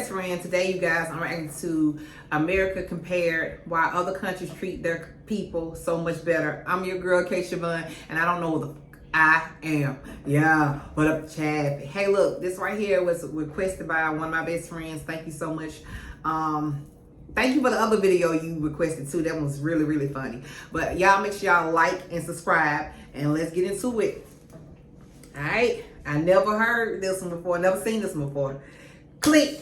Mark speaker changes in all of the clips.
Speaker 1: best friend. Today, you guys, I'm reacting to America compared why other countries treat their people so much better. I'm your girl, K Siobhan, and I don't know who the I am. Yeah, what up, Chad? Hey, look, this right here was requested by one of my best friends. Thank you so much. Thank you for the other video you requested too. That one was really, really funny. But y'all make sure y'all like and subscribe, and let's get into it. All right, I never heard this one before, never seen this one before. Click.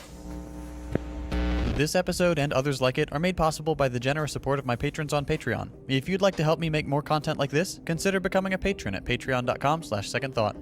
Speaker 2: This episode and others like it are made possible by the generous support of my patrons on Patreon. If you'd like to help me make more content like this, consider becoming a patron at patreon.com/secondthought.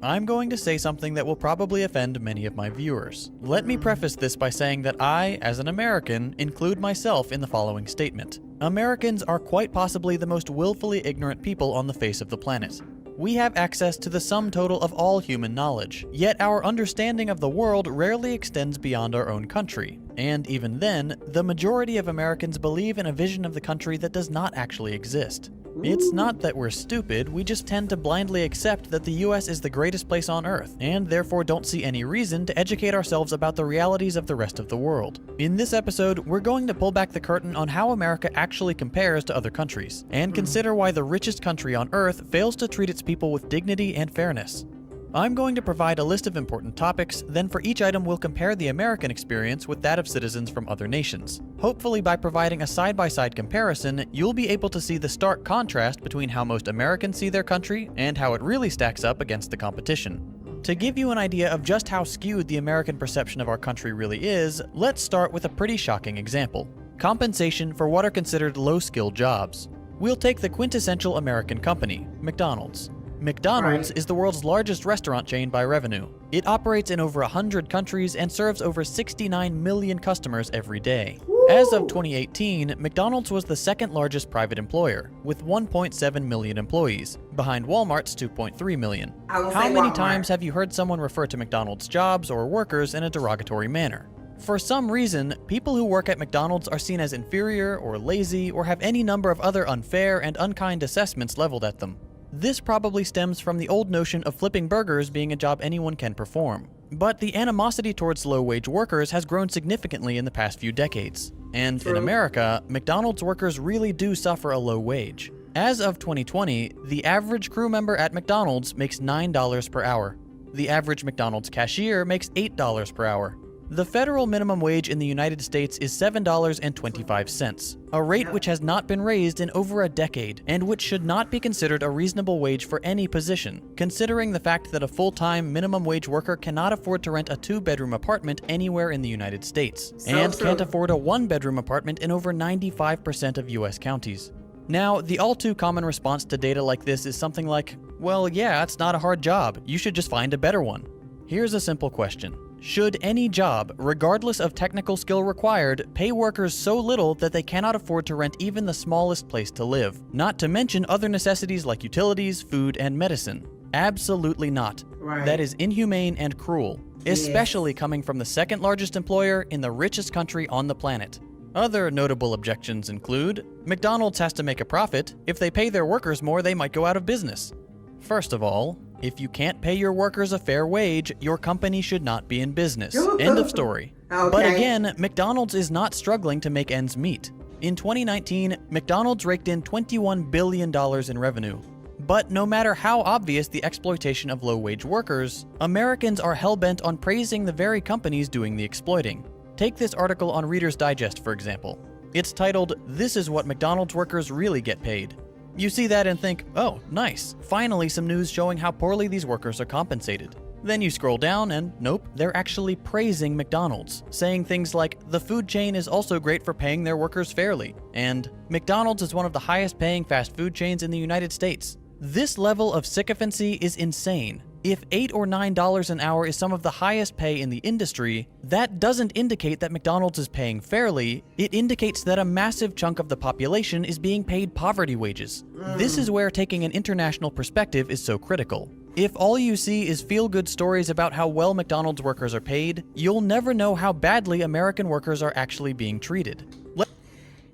Speaker 2: I'm going to say something that will probably offend many of my viewers. Let me preface this by saying that I, as an American, include myself in the following statement. Americans are quite possibly the most willfully ignorant people on the face of the planet. We have access to the sum total of all human knowledge, yet our understanding of the world rarely extends beyond our own country. And even then, the majority of Americans believe in a vision of the country that does not actually exist. It's not that we're stupid, we just tend to blindly accept that the US is the greatest place on Earth, and therefore don't see any reason to educate ourselves about the realities of the rest of the world. In this episode, we're going to pull back the curtain on how America actually compares to other countries, and consider why the richest country on Earth fails to treat its people with dignity and fairness. I'm going to provide a list of important topics, then for each item we'll compare the American experience with that of citizens from other nations. Hopefully by providing a side-by-side comparison, you'll be able to see the stark contrast between how most Americans see their country and how it really stacks up against the competition. To give you an idea of just how skewed the American perception of our country really is, let's start with a pretty shocking example. Compensation for what are considered low-skilled jobs. We'll take the quintessential American company, McDonald's. McDonald's is the world's largest restaurant chain by revenue. It operates in over 100 countries and serves over 69 million customers every day. As of 2018, McDonald's was the second largest private employer, with 1.7 million employees, behind Walmart's 2.3 million. How many times have you heard someone refer to McDonald's jobs or workers in a derogatory manner? For some reason, people who work at McDonald's are seen as inferior or lazy or have any number of other unfair and unkind assessments leveled at them. This probably stems from the old notion of flipping burgers being a job anyone can perform. But the animosity towards low-wage workers has grown significantly in the past few decades. And in America, McDonald's workers really do suffer a low wage. As of 2020, the average crew member at McDonald's makes $9 per hour. The average McDonald's cashier makes $8 per hour. The federal minimum wage in the United States is $7.25, a rate which has not been raised in over a decade, and which should not be considered a reasonable wage for any position, considering the fact that a full-time minimum wage worker cannot afford to rent a 2-bedroom apartment anywhere in the United States, and can't afford a 1-bedroom apartment in over 95% of US counties. Now, the all-too-common response to data like this is something like, well, yeah, it's not a hard job, you should just find a better one. Here's a simple question. Should any job, regardless of technical skill required, pay workers so little that they cannot afford to rent even the smallest place to live? Not to mention other necessities like utilities, food, and medicine. Absolutely not. That is inhumane and cruel, especially coming from the second largest employer in the richest country on the planet. Other notable objections include, McDonald's has to make a profit. If they pay their workers more, they might go out of business. First of all, if you can't pay your workers a fair wage, your company should not be in business. End of story. But again, McDonald's is not struggling to make ends meet. In 2019, McDonald's raked in $21 billion in revenue. But no matter how obvious the exploitation of low-wage workers, Americans are hell-bent on praising the very companies doing the exploiting. Take this article on Reader's Digest, for example. It's titled, "This is what McDonald's workers really get paid." You see that and think, oh, nice, finally some news showing how poorly these workers are compensated. Then you scroll down and nope, they're actually praising McDonald's, saying things like, the food chain is also great for paying their workers fairly, and McDonald's is one of the highest paying fast food chains in the United States. This level of sycophancy is insane. If $8 or $9 an hour is some of the highest pay in the industry, that doesn't indicate that McDonald's is paying fairly, it indicates that a massive chunk of the population is being paid poverty wages. This is where taking an international perspective is so critical. If all you see is feel-good stories about how well McDonald's workers are paid, you'll never know how badly American workers are actually being treated.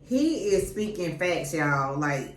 Speaker 1: He is speaking facts, y'all. Like,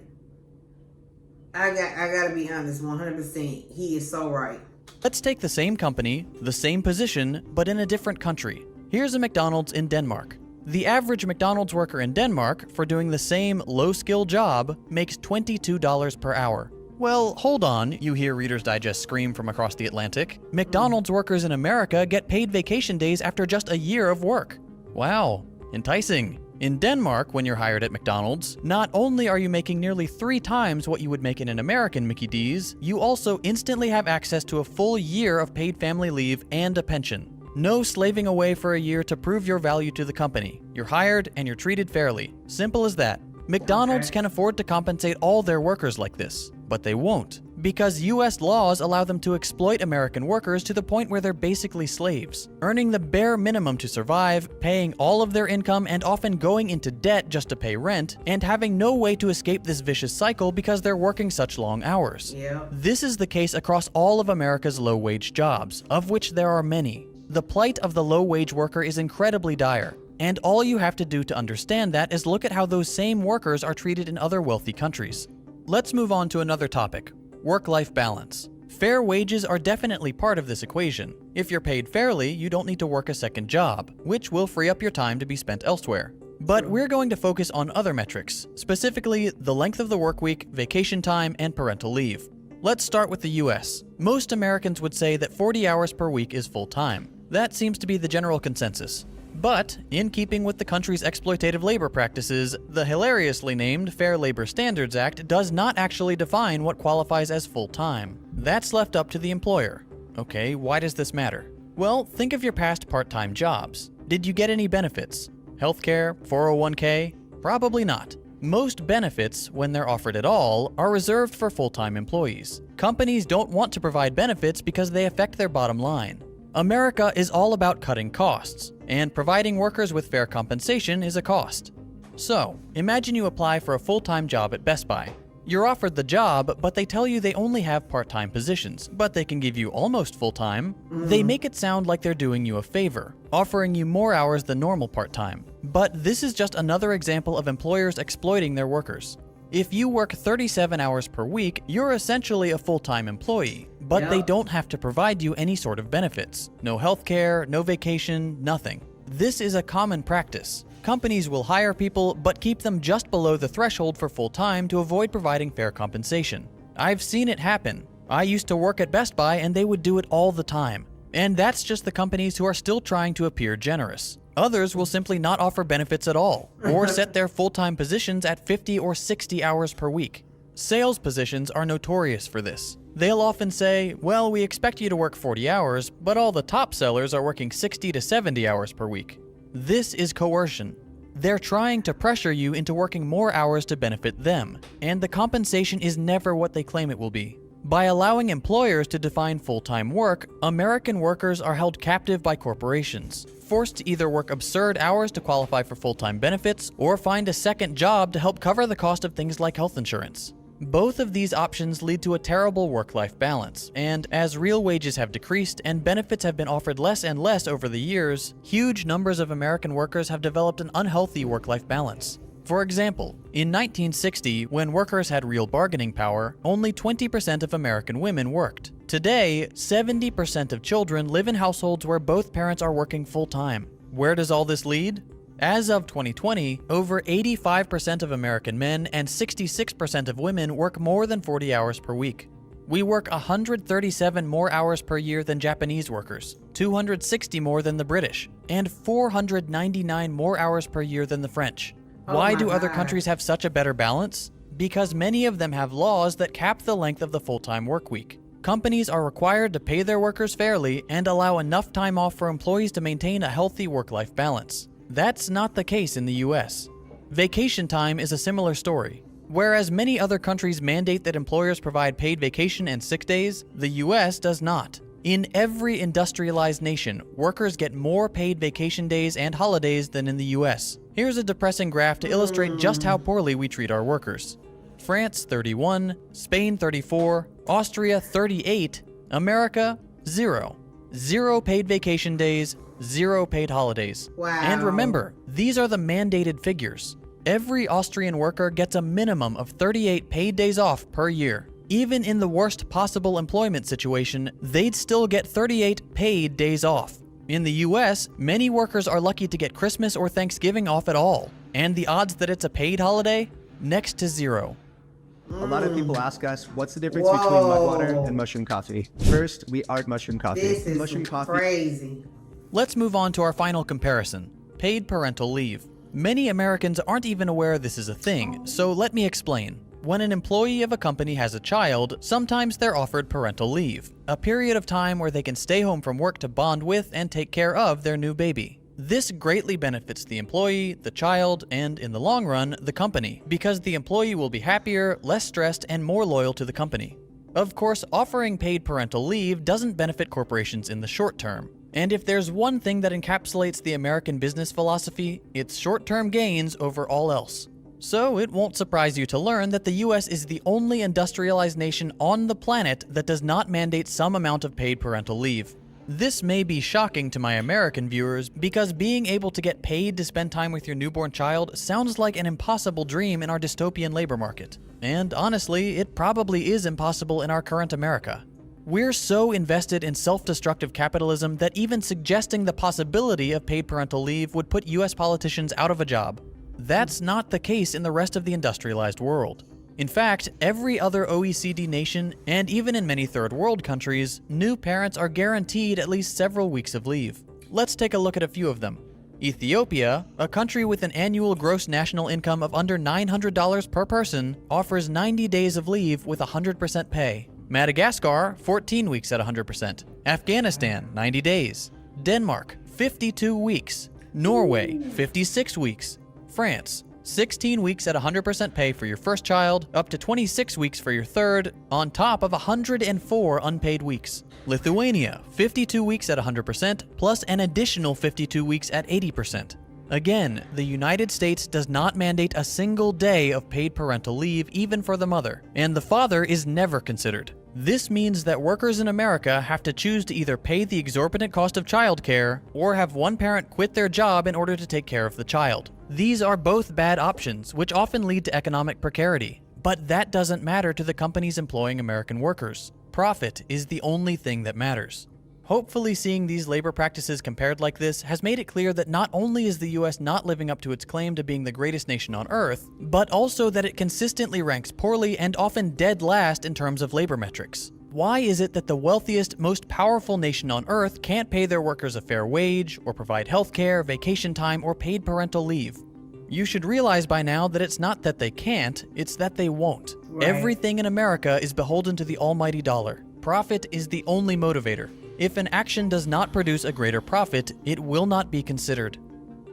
Speaker 1: I gotta be honest, 100%. He is so right.
Speaker 2: Let's take the same company, the same position, but in a different country. Here's a McDonald's in Denmark. The average McDonald's worker in Denmark, for doing the same low-skill job, makes $22 per hour. Well, hold on, you hear Reader's Digest scream from across the Atlantic. McDonald's workers in America get paid vacation days after just a year of work. Wow, enticing. In Denmark, when you're hired at McDonald's, not only are you making nearly 3 times what you would make in an American Mickey D's, you also instantly have access to a full year of paid family leave and a pension. No slaving away for a year to prove your value to the company. You're hired and you're treated fairly. Simple as that. McDonald's can afford to compensate all their workers like this, but they won't, because US laws allow them to exploit American workers to the point where they're basically slaves, earning the bare minimum to survive, paying all of their income and often going into debt just to pay rent, and having no way to escape this vicious cycle because they're working such long hours.
Speaker 1: Yeah.
Speaker 2: This is the case across all of America's low-wage jobs, of which there are many. The plight of the low-wage worker is incredibly dire. And all you have to do to understand that is look at how those same workers are treated in other wealthy countries. Let's move on to another topic, work-life balance. Fair wages are definitely part of this equation. If you're paid fairly, you don't need to work a second job, which will free up your time to be spent elsewhere. But we're going to focus on other metrics, specifically the length of the work week, vacation time, and parental leave. Let's start with the US. Most Americans would say that 40 hours per week is full-time. That seems to be the general consensus. But, in keeping with the country's exploitative labor practices, the hilariously named Fair Labor Standards Act does not actually define what qualifies as full-time. That's left up to the employer. Okay, why does this matter? Well, think of your past part-time jobs. Did you get any benefits? Healthcare, 401k? Probably not. Most benefits, when they're offered at all, are reserved for full-time employees. Companies don't want to provide benefits because they affect their bottom line. America is all about cutting costs, and providing workers with fair compensation is a cost. So, imagine you apply for a full-time job at Best Buy. You're offered the job, but they tell you they only have part-time positions, but they can give you almost full-time. They make it sound like they're doing you a favor, offering you more hours than normal part-time. But this is just another example of employers exploiting their workers. If you work 37 hours per week, you're essentially a full-time employee, but they don't have to provide you any sort of benefits. No healthcare, no vacation, nothing. This is a common practice. Companies will hire people, but keep them just below the threshold for full-time to avoid providing fair compensation. I've seen it happen. I used to work at Best Buy and they would do it all the time. And that's just the companies who are still trying to appear generous. Others will simply not offer benefits at all, or set their full-time positions at 50 or 60 hours per week. Sales positions are notorious for this. They'll often say, well, we expect you to work 40 hours, but all the top sellers are working 60 to 70 hours per week. This is coercion. They're trying to pressure you into working more hours to benefit them, and the compensation is never what they claim it will be. By allowing employers to define full-time work, American workers are held captive by corporations, forced to either work absurd hours to qualify for full-time benefits or find a second job to help cover the cost of things like health insurance. Both of these options lead to a terrible work-life balance, and as real wages have decreased and benefits have been offered less and less over the years, huge numbers of American workers have developed an unhealthy work-life balance. For example, in 1960, when workers had real bargaining power, only 20% of American women worked. Today, 70% of children live in households where both parents are working full-time. Where does all this lead? As of 2020, over 85% of American men and 66% of women work more than 40 hours per week. We work 137 more hours per year than Japanese workers, 260 more than the British, and 499 more hours per year than the French. Why do other countries have such a better balance? Because many of them have laws that cap the length of the full-time work week. Companies are required to pay their workers fairly and allow enough time off for employees to maintain a healthy work-life balance. That's not the case in the US. Vacation time is a similar story. Whereas many other countries mandate that employers provide paid vacation and sick days, the US does not. In every industrialized nation, workers get more paid vacation days and holidays than in the US. Here's a depressing graph to illustrate just how poorly we treat our workers. France 31, Spain 34, Austria 38, America 0. 0 paid vacation days, 0 paid holidays.
Speaker 1: Wow.
Speaker 2: And remember, these are the mandated figures. Every Austrian worker gets a minimum of 38 paid days off per year. Even in the worst possible employment situation, they'd still get 38 paid days off. In the US, many workers are lucky to get Christmas or Thanksgiving off at all, and the odds that it's a paid holiday? Next to zero.
Speaker 3: A lot of people ask us, what's the difference between mud water and mushroom coffee? First, we are mushroom coffee.
Speaker 1: This is
Speaker 3: mushroom coffee.
Speaker 1: crazy.
Speaker 2: Let's move on to our final comparison, paid parental leave. Many Americans aren't even aware this is a thing, so let me explain. When an employee of a company has a child, sometimes they're offered parental leave, a period of time where they can stay home from work to bond with and take care of their new baby. This greatly benefits the employee, the child, and in the long run, the company, because the employee will be happier, less stressed, and more loyal to the company. Of course, offering paid parental leave doesn't benefit corporations in the short term. And if there's one thing that encapsulates the American business philosophy, it's short-term gains over all else. So it won't surprise you to learn that the US is the only industrialized nation on the planet that does not mandate some amount of paid parental leave. This may be shocking to my American viewers because being able to get paid to spend time with your newborn child sounds like an impossible dream in our dystopian labor market. And honestly, it probably is impossible in our current America. We're so invested in self-destructive capitalism that even suggesting the possibility of paid parental leave would put US politicians out of a job. That's not the case in the rest of the industrialized world. In fact, every other OECD nation, and even in many third world countries, new parents are guaranteed at least several weeks of leave. Let's take a look at a few of them. Ethiopia, a country with an annual gross national income of under $900 per person, offers 90 days of leave with 100% pay. Madagascar, 14 weeks at 100%. Afghanistan, 90 days. Denmark, 52 weeks. Norway, 56 weeks. France, 16 weeks at 100% pay for your first child, up to 26 weeks for your third, on top of 104 unpaid weeks. Lithuania, 52 weeks at 100%, plus an additional 52 weeks at 80%. Again, the United States does not mandate a single day of paid parental leave even for the mother, and the father is never considered. This means that workers in America have to choose to either pay the exorbitant cost of childcare or have one parent quit their job in order to take care of the child. These are both bad options, which often lead to economic precarity. But that doesn't matter to the companies employing American workers. Profit is the only thing that matters. Hopefully, seeing these labor practices compared like this has made it clear that not only is the US not living up to its claim to being the greatest nation on earth, but also that it consistently ranks poorly and often dead last in terms of labor metrics. Why is it that the wealthiest, most powerful nation on earth can't pay their workers a fair wage, or provide healthcare, vacation time, or paid parental leave? You should realize by now that it's not that they can't, it's that they won't.
Speaker 1: Right.
Speaker 2: Everything in America is beholden to the almighty dollar. Profit is the only motivator. If an action does not produce a greater profit, it will not be considered.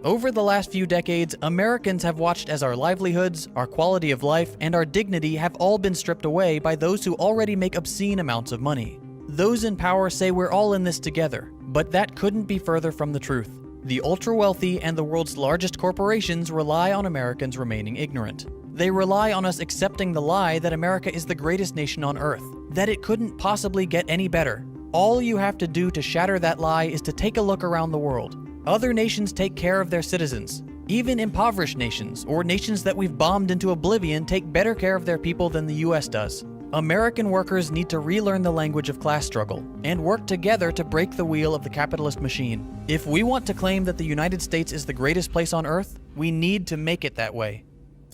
Speaker 2: Over the last few decades, Americans have watched as our livelihoods, our quality of life, and our dignity have all been stripped away by those who already make obscene amounts of money. Those in power say we're all in this together, but that couldn't be further from the truth. The ultra-wealthy and the world's largest corporations rely on Americans remaining ignorant. They rely on us accepting the lie that America is the greatest nation on earth, that it couldn't possibly get any better. All you have to do to shatter that lie is to take a look around the world. Other nations take care of their citizens. Even impoverished nations, or nations that we've bombed into oblivion, take better care of their people than the US does. American workers need to relearn the language of class struggle and work together to break the wheel of the capitalist machine. If we want to claim that the United States is the greatest place on earth, we need to make it that way.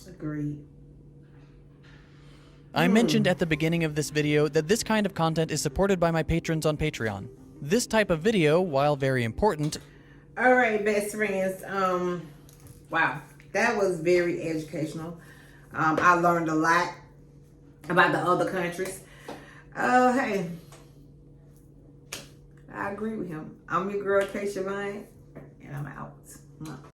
Speaker 1: Agreed.
Speaker 2: I mentioned at the beginning of this video that this kind of content is supported by my patrons on Patreon. This type of video, while very important...
Speaker 1: All right, best friends. Wow, that was very educational. I learned a lot about the other countries. Hey, I agree with him. I'm your girl, K. Siobhan, and I'm out.